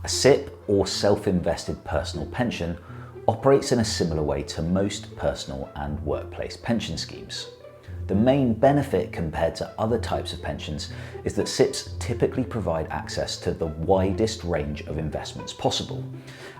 A SIPP, or self-invested personal pension, operates in a similar way to most personal and workplace pension schemes. The main benefit compared to other types of pensions is that SIPPs typically provide access to the widest range of investments possible,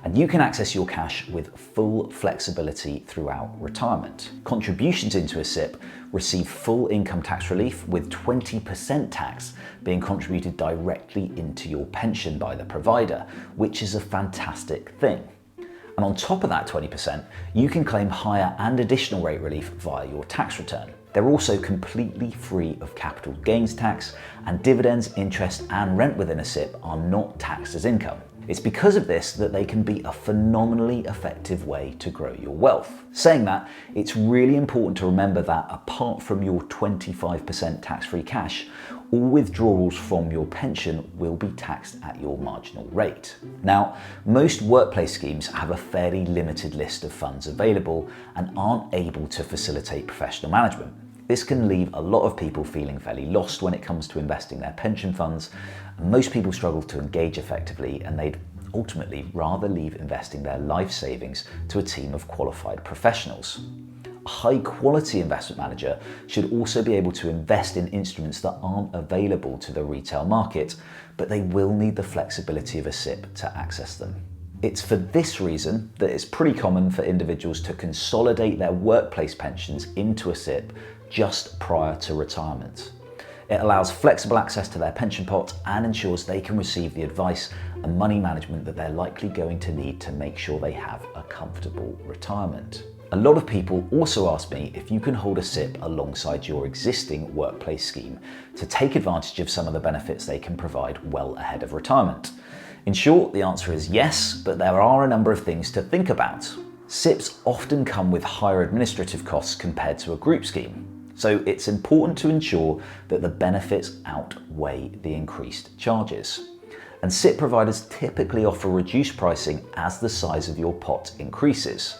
and you can access your cash with full flexibility throughout retirement. Contributions into a SIPP receive full income tax relief, with 20% tax being contributed directly into your pension by the provider, which is a fantastic thing. And on top of that 20%, you can claim higher and additional rate relief via your tax return. They're also completely free of capital gains tax, and dividends, interest, and rent within a SIPP are not taxed as income. It's because of this that they can be a phenomenally effective way to grow your wealth. Saying that, it's really important to remember that apart from your 25% tax-free cash, all withdrawals from your pension will be taxed at your marginal rate. Now, most workplace schemes have a fairly limited list of funds available and aren't able to facilitate professional management. This can leave a lot of people feeling fairly lost when it comes to investing their pension funds, and most people struggle to engage effectively, and they'd ultimately rather leave investing their life savings to a team of qualified professionals. A high-quality investment manager should also be able to invest in instruments that aren't available to the retail market, but they will need the flexibility of a SIPP to access them. It's for this reason that it's pretty common for individuals to consolidate their workplace pensions into a SIPP just prior to retirement. It allows flexible access to their pension pot and ensures they can receive the advice and money management that they're likely going to need to make sure they have a comfortable retirement. A lot of people also ask me if you can hold a SIPP alongside your existing workplace scheme to take advantage of some of the benefits they can provide well ahead of retirement. In short, the answer is yes, but there are a number of things to think about. SIPPs often come with higher administrative costs compared to a group scheme, so it's important to ensure that the benefits outweigh the increased charges. And SIPP providers typically offer reduced pricing as the size of your pot increases.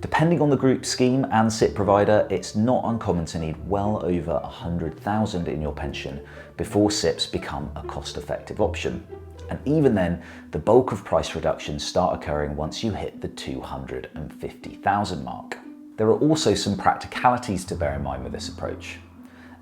Depending on the group scheme and SIPP provider, it's not uncommon to need well over 100,000 in your pension before SIPPs become a cost-effective option. And even then, the bulk of price reductions start occurring once you hit the 250,000 mark. There are also some practicalities to bear in mind with this approach.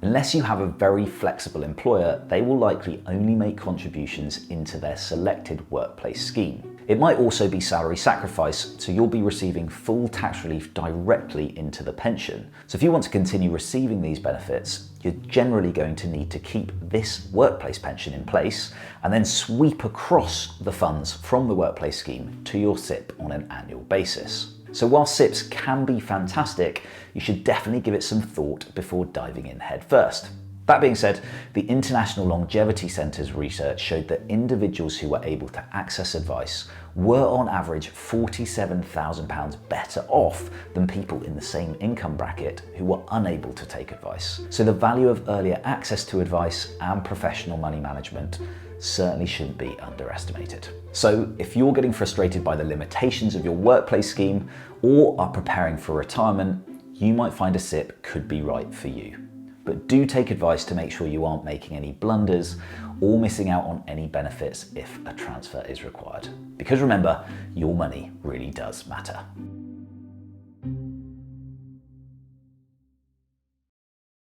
Unless you have a very flexible employer, they will likely only make contributions into their selected workplace scheme. It might also be salary sacrifice, so you'll be receiving full tax relief directly into the pension. So if you want to continue receiving these benefits, you're generally going to need to keep this workplace pension in place and then sweep across the funds from the workplace scheme to your SIPP on an annual basis. So while SIPPs can be fantastic, you should definitely give it some thought before diving in head first. That being said, the International Longevity Centre's research showed that individuals who were able to access advice were on average £47,000 better off than people in the same income bracket who were unable to take advice. So the value of earlier access to advice and professional money management certainly shouldn't be underestimated. So if you're getting frustrated by the limitations of your workplace scheme or are preparing for retirement, you might find a SIPP could be right for you. But do take advice to make sure you aren't making any blunders or missing out on any benefits if a transfer is required. Because remember, your money really does matter.